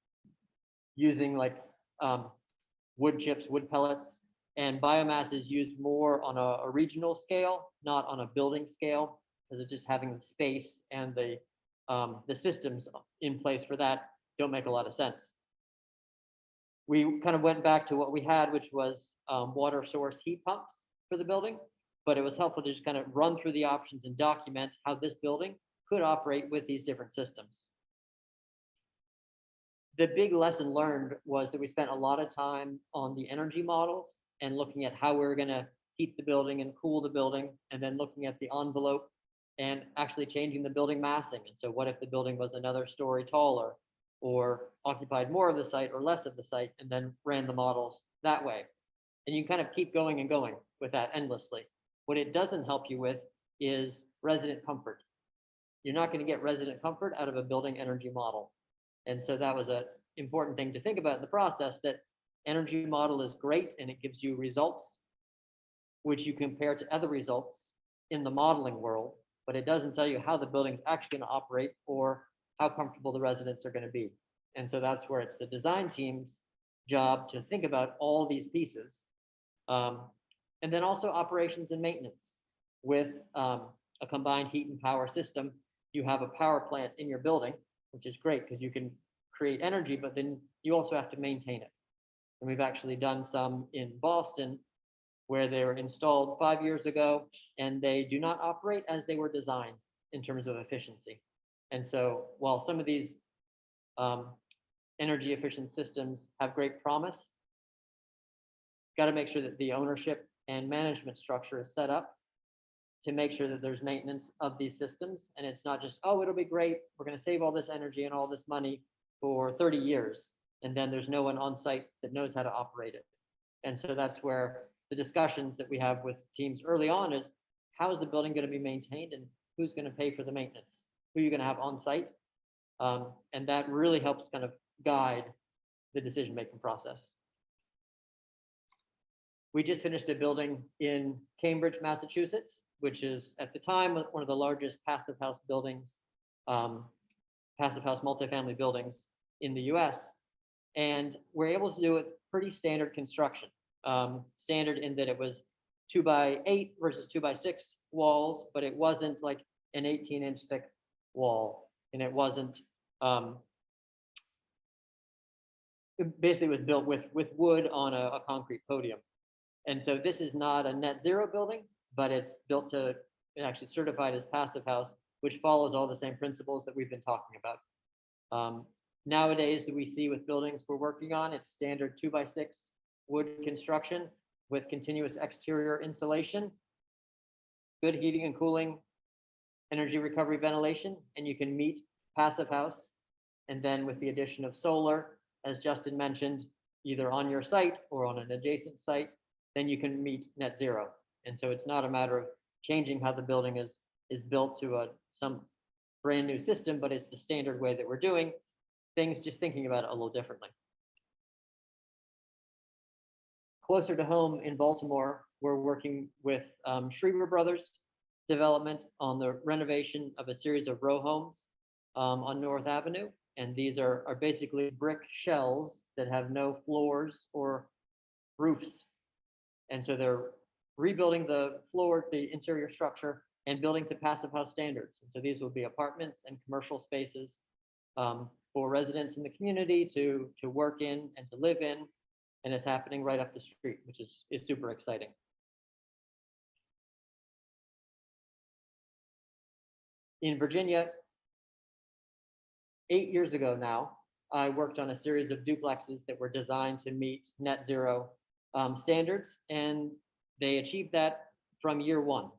using like wood chips, wood pellets, and biomass is used more on a regional scale, not on a building scale, because it's just having the space and the systems in place for that don't make a lot of sense. We kind of went back to what we had, which was water source heat pumps for the building, but it was helpful to just kind of run through the options and document how this building could operate with these different systems. The big lesson learned was that we spent a lot of time on the energy models and looking at how we were going to heat the building and cool the building, and then looking at the envelope and actually changing the building massing. And so what if the building was another story taller or occupied more of the site or less of the site, and then ran the models that way. And you kind of keep going and going with that endlessly. What it doesn't help you with is resident comfort. You're not going to get resident comfort out of a building energy model. And so that was an important thing to think about in the process, that energy model is great and it gives you results, which you compare to other results in the modeling world, but it doesn't tell you how the building's actually going to operate or how comfortable the residents are going to be. And so that's where it's the design team's job to think about all these pieces. And then also operations and maintenance with a combined heat and power system. you have a power plant in your building, which is great because you can create energy, but then you also have to maintain it. And we've actually done some in Boston where they were installed 5 years ago and they do not operate as they were designed in terms of efficiency. And so while some of these energy efficient systems have great promise, got to make sure that the ownership and management structure is set up to make sure that there's maintenance of these systems. And it's not just, oh, it'll be great, we're going to save all this energy and all this money for 30 years. And then there's no one on site that knows how to operate it. And so that's where the discussions that we have with teams early on is, how is the building going to be maintained and who's going to pay for the maintenance? Who are you going to have on site? And that really helps kind of guide the decision-making process. We just finished a building in Cambridge, Massachusetts, which is at the time one of the largest passive house buildings, passive house multifamily buildings in the US. And we're able to do it pretty standard construction. Standard in that it was 2x8 versus 2x6 walls, but it wasn't like an 18-inch thick wall. And it wasn't, it basically was built with wood on a concrete podium. And so this is not a net zero building, but it's built to, it actually certified as passive house, which follows all the same principles that we've been talking about. Nowadays, that we see with buildings we're working on, it's standard 2x6 wood construction with continuous exterior insulation, good heating and cooling, energy recovery ventilation, and you can meet passive house. And then with the addition of solar, as Justin mentioned, either on your site or on an adjacent site, then you can meet net zero. And so it's not a matter of changing how the building is built to some brand new system, but it's the standard way that we're doing things, just thinking about it a little differently. Closer to home in Baltimore, we're working with Schriever Brothers Development on the renovation of a series of row homes on North Avenue. And these are basically brick shells that have no floors or roofs. And so they're rebuilding the floor, the interior structure, and building to passive house standards. And so these will be apartments and commercial spaces for residents in the community to work in and to live in. And it's happening right up the street, which is super exciting. In Virginia, 8 years ago now, I worked on a series of duplexes that were designed to meet net zero standards, and they achieved that from year one.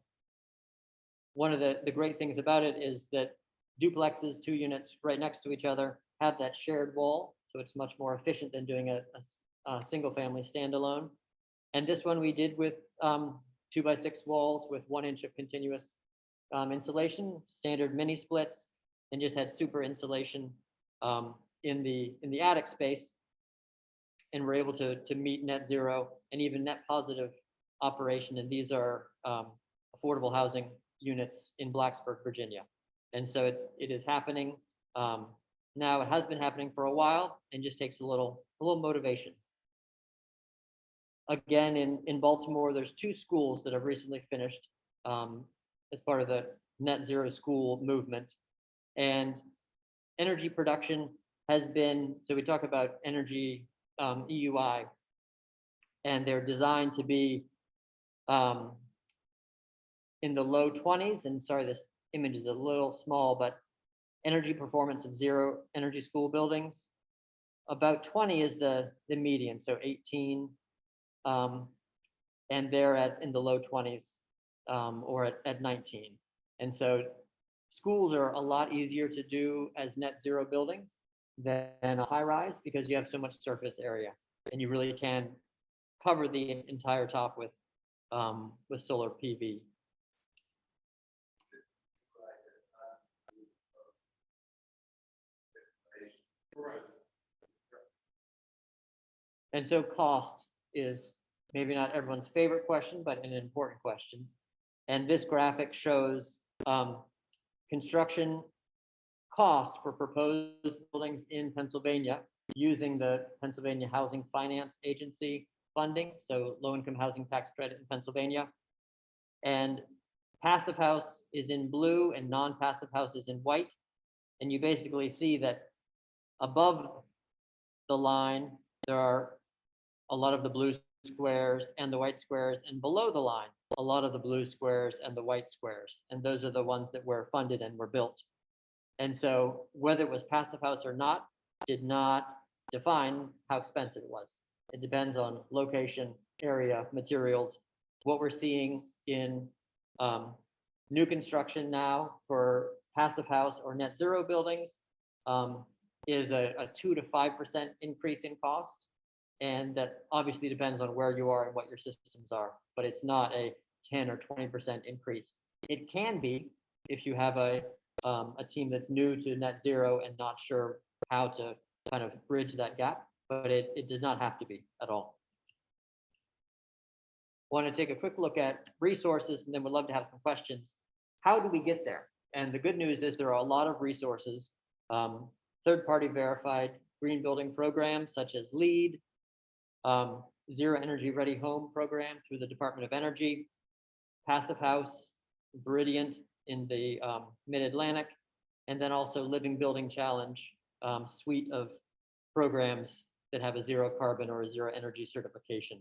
One of the great things about it is that duplexes, 2 units right next to each other, have that shared wall, so it's much more efficient than doing a single family standalone. And this one we did with 2x6 walls with 1 inch of continuous insulation, standard mini splits, and just had super insulation in the attic space. And we're able to meet net zero and even net positive operation. And these are affordable housing units in Blacksburg, Virginia. And so it is happening now. It has been happening for a while and just takes a little motivation. Again, in Baltimore, there's 2 schools that have recently finished as part of the net zero school movement. And energy production has been, so we talk about energy EUI, and they're designed to be in the low 20s. And sorry, this image is a little small, but energy performance of zero energy school buildings, about 20 is the median, so 18, and they're in the low 20s or at 19. And so schools are a lot easier to do as net zero buildings than a high rise because you have so much surface area and you really can cover the entire top with solar PV. And so cost is maybe not everyone's favorite question, but an important question. And this graphic shows construction cost for proposed buildings in Pennsylvania using the Pennsylvania Housing Finance Agency funding, so low-income housing tax credit in Pennsylvania. And passive house is in blue and non-passive house is in white. And you basically see that above the line, there are a lot of the blue squares and the white squares, and below the line, a lot of the blue squares and the white squares. And those are the ones that were funded and were built. And so whether it was passive house or not, did not define how expensive it was. It depends on location, area, materials. What we're seeing in new construction now for passive house or net zero buildings is a 2 to 5% increase in cost. And that obviously depends on where you are and what your systems are, but it's not a 10 or 20% increase. It can be if you have a team that's new to net zero and not sure how to kind of bridge that gap, but it does not have to be at all. Want to take a quick look at resources, and then we'd love to have some questions. How do we get there? And the good news is there are a lot of resources, third-party verified green building programs such as LEED, Zero Energy Ready Home program through the Department of Energy, Passive House, Brilliant in the Mid-Atlantic, and then also Living Building Challenge suite of programs that have a zero carbon or a zero energy certification.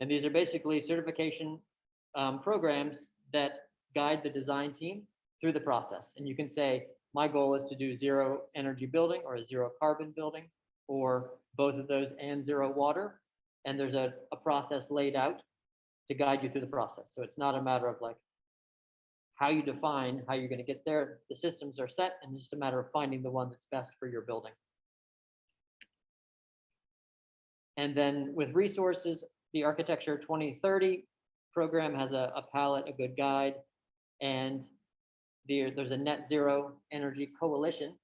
And these are basically certification programs that guide the design team through the process. And you can say, my goal is to do zero energy building or a zero carbon building, or both of those and zero water. And there's a process laid out to guide you through the process. So it's not a matter of like how you define how you're going to get there. The systems are set, and it's just a matter of finding the one that's best for your building. And then with resources, the Architecture 2030 program has a palette, a good guide, and there's a net zero energy coalition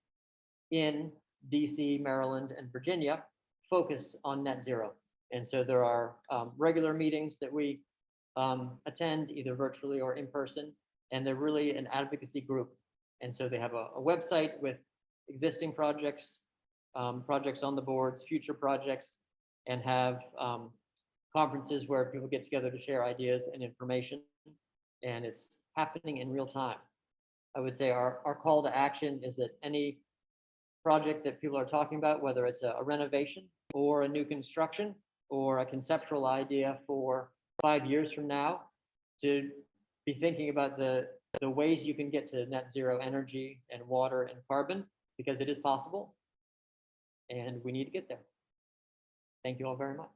in DC, Maryland, and Virginia focused on net zero. And so there are regular meetings that we attend either virtually or in person, and they're really an advocacy group. And so they have a website with existing projects, projects on the boards, future projects, and have conferences where people get together to share ideas and information, and it's happening in real time. I would say our call to action is that any project that people are talking about, whether it's a renovation or a new construction or a conceptual idea for 5 years from now, to be thinking about the ways you can get to net zero energy and water and carbon, because it is possible and we need to get there. Thank you all very much.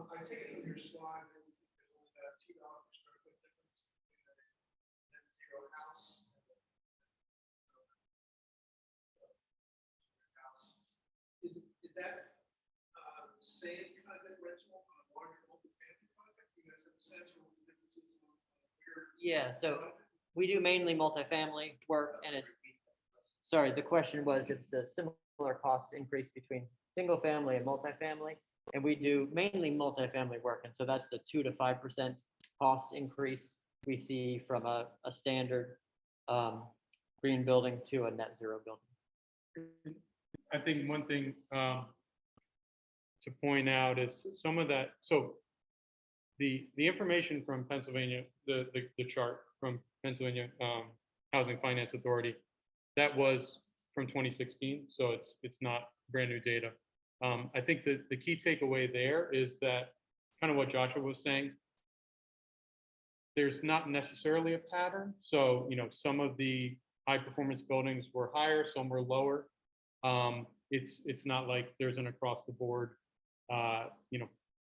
I take it from your slide that there's only a $2 per square foot difference between a net zero house and a house. Is that same kind of differential on a larger multifamily project? You guys have a sense for what the differences on where? Yeah, so we do mainly multifamily work, and it's, sorry, the question was if it's a similar cost increase between single family and multifamily. And we do mainly multifamily work. And so that's the 2 to 5% cost increase we see from a standard green building to a net zero building. I think one thing to point out is some of that. So the information from Pennsylvania, the chart from Pennsylvania Housing Finance Authority, that was from 2016. So it's not brand new data. I think that the key takeaway there is that kind of what Joshua was saying, there's not necessarily a pattern. So, some of the high performance buildings were higher, some were lower. It's not like there's an across the board,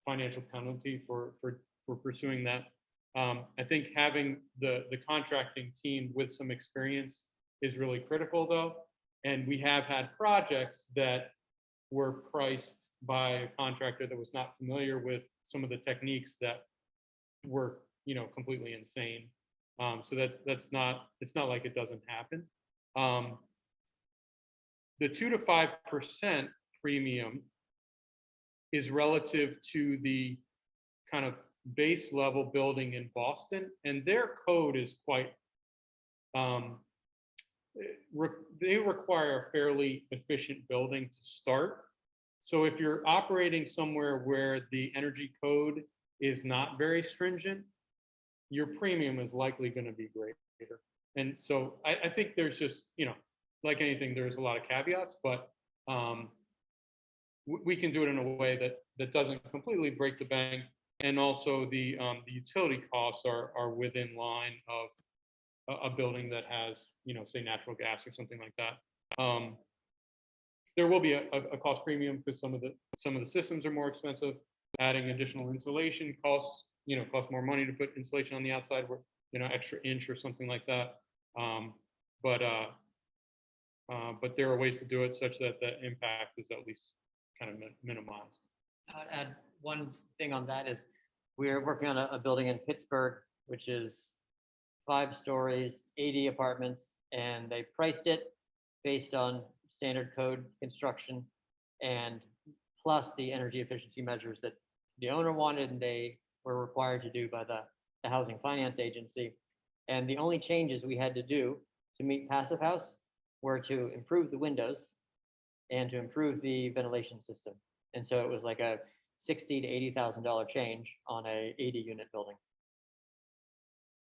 financial penalty for pursuing that. I think having the contracting team with some experience is really critical though. And we have had projects that were priced by a contractor that was not familiar with some of the techniques that were, completely insane. So it's not like it doesn't happen. The 2 to 5% premium is relative to the kind of base level building in Boston, and their code is quite, they require a fairly efficient building to start. So if you're operating somewhere where the energy code is not very stringent, your premium is likely going to be greater. And so I think there's just, like anything, there's a lot of caveats, but we can do it in a way that doesn't completely break the bank. And also the utility costs are within line of a building that has, say natural gas or something like that. There will be a cost premium because some of the systems are more expensive. Adding additional insulation costs more money to put insulation on the outside, where extra inch or something like that. But there are ways to do it such that the impact is at least kind of minimized. I'd add one thing on that is we're working on a building in Pittsburgh, which is 5 stories, 80 apartments, and they priced it based on standard code construction and plus the energy efficiency measures that the owner wanted and they were required to do by the Housing Finance Agency. And the only changes we had to do to meet Passive House were to improve the windows and to improve the ventilation system. And so it was like a $60,000 to $80,000 change on a 80-unit building.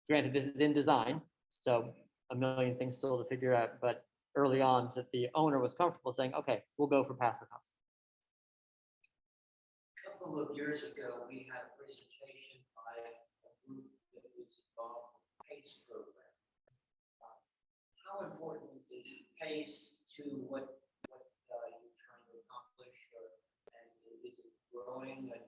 Granted, this is in design, so a million things still to figure out, but early on, that the owner was comfortable saying, okay, we'll go for Passive House. A couple of years ago, we had a presentation by a group that was involved in the PACE program. How important is PACE to what you're trying to accomplish, and is it growing, and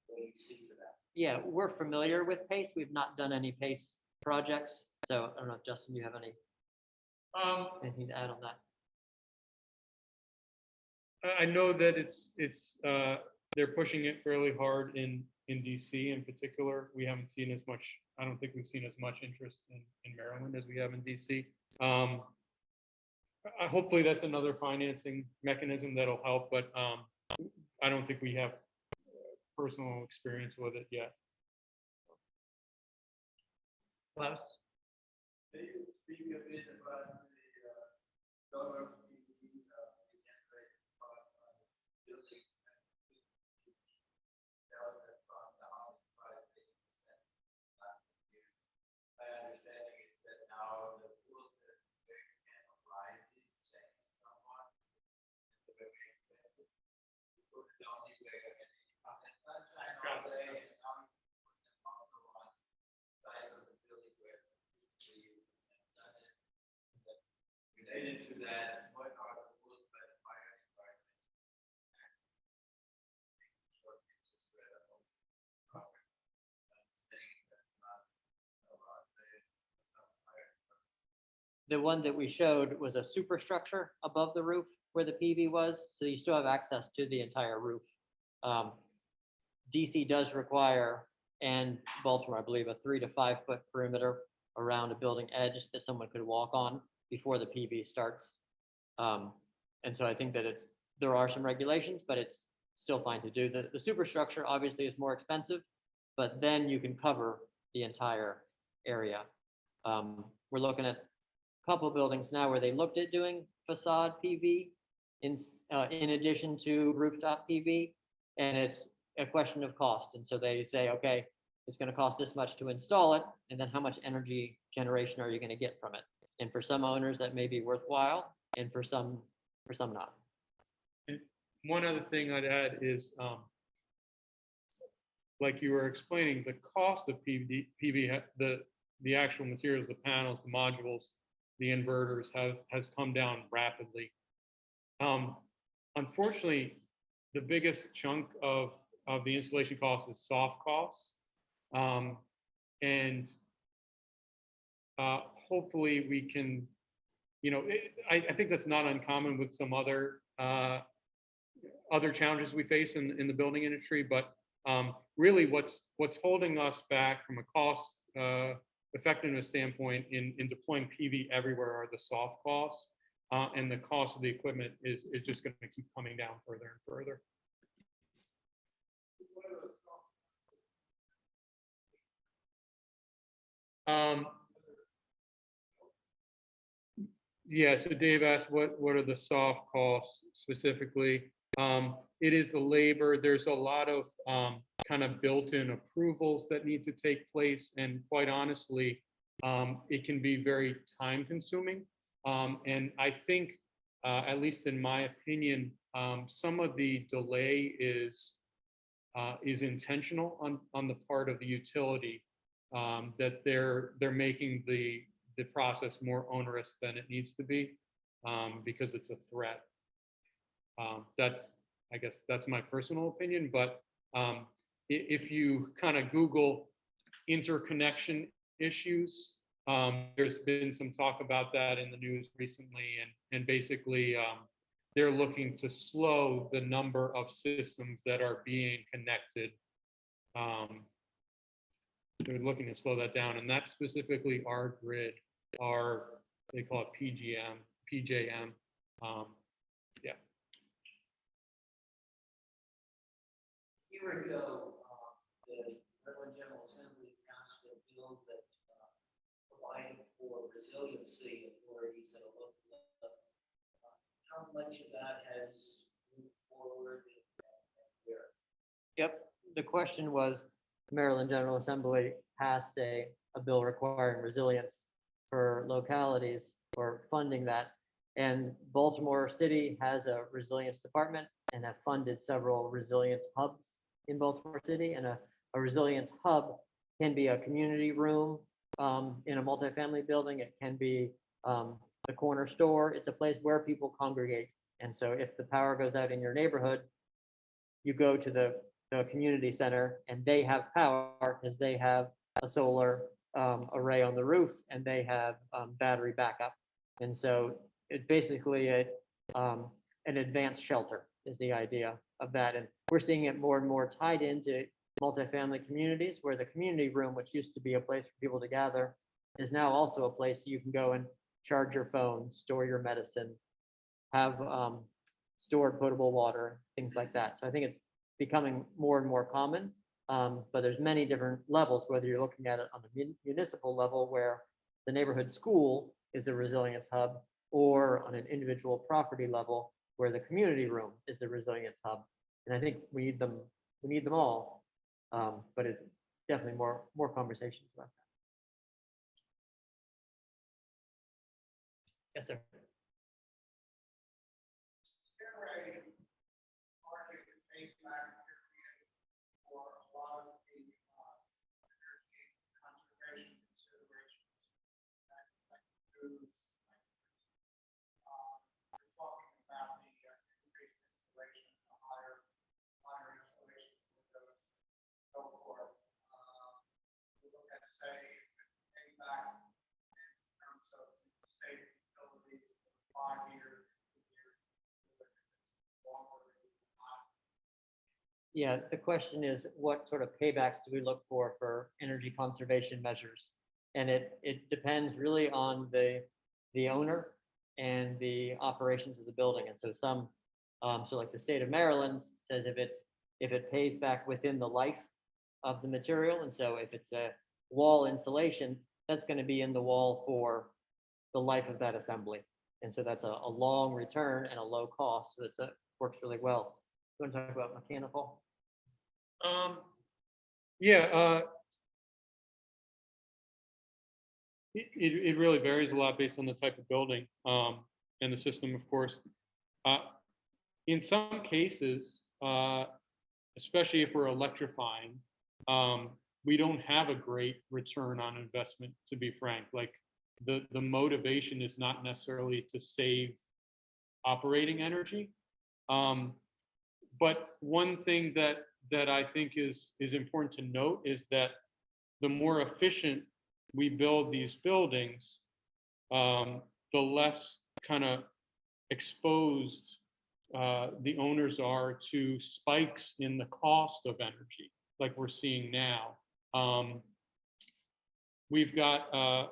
what do you see for that? Yeah, we're familiar with PACE. We've not done any PACE projects. So I don't know if Justin, you have anything to add on that? I know that they're pushing it fairly hard in DC in particular. We haven't seen as much. I don't think we've seen as much interest in Maryland as we have in DC. Hopefully that's another financing mechanism that'll help, but I don't think we have personal experience with it yet. Klaus? Speaking a bit about the dollar generate cost on buildings and sales that from the housing price 80% last years. My understanding is that now the rules that can apply these changes somewhat. It's very expensive. People don't need to get any sunshine all day, and now you put them also on sides of the building where related to that, what are the rules that fire department The one that we showed was a superstructure above the roof where the PV was, so you still have access to the entire roof. DC does require, and Baltimore, I believe, a 3 to 5 foot perimeter around a building edge that someone could walk on before the PV starts. And so I think that there are some regulations, but it's still fine to do. The superstructure obviously is more expensive, but then you can cover the entire area. We're looking at a couple buildings now where they looked at doing facade PV in addition to rooftop PV, and it's a question of cost. And so they say, okay, it's going to cost this much to install it, and then how much energy generation are you going to get from it? And for some owners, that may be worthwhile, and for some not. And one other thing I'd add is, like you were explaining, the cost of PV, the actual materials, the panels, the modules, the inverters has come down rapidly. Unfortunately, the biggest chunk of the installation cost is soft costs. And hopefully we can, I think that's not uncommon with some other challenges we face in the building industry, but really what's holding us back from a cost effectiveness standpoint in deploying PV everywhere are the soft costs, and the cost of the equipment is just going to keep coming down further and further. Yeah, so Dave asked, what are the soft costs specifically? It is the labor. There's a lot of kind of built-in approvals that need to take place, and quite honestly, it can be very time-consuming. And I think, at least in my opinion, some of the delay is intentional on the part of the utility, that they're making the process more onerous than it needs to be, because it's a threat. I guess that's my personal opinion, but if you kind of Google interconnection issues, there's been some talk about that in the news recently, and basically they're looking to slow the number of systems that are being connected. They're looking to slow that down, and that's specifically our grid, they call it PJM. Yeah. A year ago, the Maryland General Assembly passed a bill that provided for resiliency authorities at a local level. How much of that has moved forward and where? Yep, the question was, the Maryland General Assembly passed a bill requiring resilience for localities or funding that. And Baltimore City has a resilience department and have funded several resilience hubs in Baltimore City. And a resilience hub can be a community room in a multifamily building. It can be the corner store. It's a place where people congregate. And so if the power goes out in your neighborhood, you go to the community center, and they have power because they have a solar array on the roof, and they have battery backup. And so it's basically an advanced shelter is the idea of that. And we're seeing it more and more tied into multifamily communities, where the community room, which used to be a place for people to gather, is now also a place you can go and charge your phone, store your medicine, have stored potable water, things like that. So I think it's becoming more and more common, but there's many different levels, whether you're looking at it on the municipal level, where the neighborhood school is a resilience hub, or on an individual property level, where the community room is the resilience hub. And I think we need them all, but it's definitely more conversations about that. Yes, sir. Market payback period for a lot of the energy conservation considerations that includes, we're talking about the increased installation, the higher installation windows, so forth. We look at, say, payback in terms of safe utilities, 5 years, 2 years, longer. Yeah, the question is, what sort of paybacks do we look for energy conservation measures? And it depends really on the owner and the operations of the building. And so so like the state of Maryland says, if it pays back within the life of the material, and so if it's a wall insulation, that's going to be in the wall for the life of that assembly. And so that's a long return and a low cost. So it works really well. You want to talk about mechanical? Yeah, it really varies a lot based on the type of building, and the system, of course. In some cases, especially if we're electrifying, we don't have a great return on investment, to be frank. Like the motivation is not necessarily to save operating energy. But one thing that I think is important to note is that the more efficient we build these buildings, the less kind of exposed the owners are to spikes in the cost of energy, like we're seeing now. We've got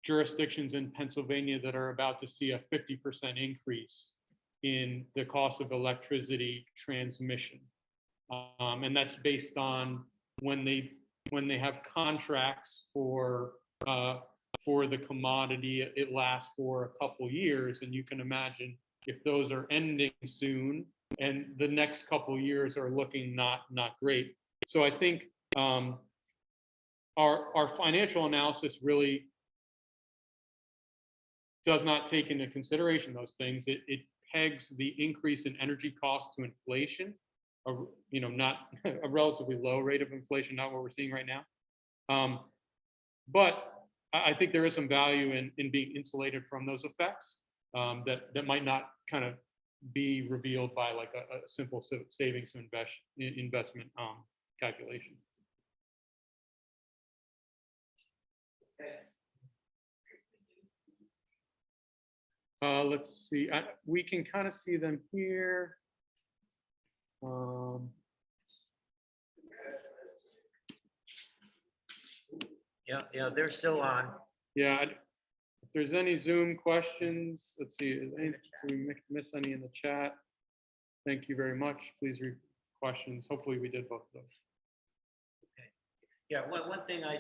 jurisdictions in Pennsylvania that are about to see a 50% increase in the cost of electricity transmission. And that's based on when they have contracts for for the commodity, it lasts for a couple years, and you can imagine if those are ending soon and the next couple years are looking not great. So I think our financial analysis really does not take into consideration those things. It pegs the increase in energy costs to inflation, not a relatively low rate of inflation, not what we're seeing right now. But I think there is some value in being insulated from those effects that might not kind of be revealed by like a simple savings investment calculation. Let's see, we can kind of see them here. Yeah, they're still on. Yeah, if there's any Zoom questions, let's see, did we miss any in the chat? Thank you very much. Please read questions. Hopefully we did both of those. Yeah, one thing I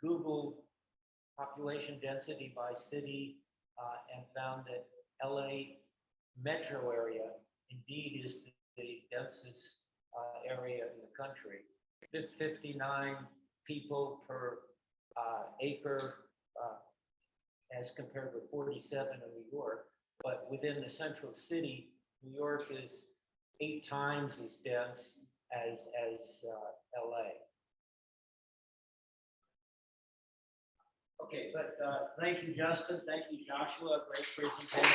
Googled population density by city and found that LA metro area indeed is the densest area in the country. 59 people per acre as compared with 47 in New York. But within the central city, New York is 8 times as dense as LA. Okay, but thank you, Justin. Thank you, Joshua. Great presentation.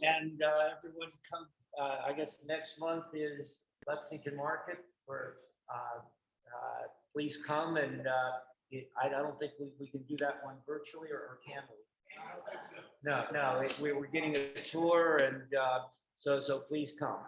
And everyone come, I guess next month is Lexington Market for, please come and I don't think we can do that one virtually or can we? No, we're getting a tour and so please come.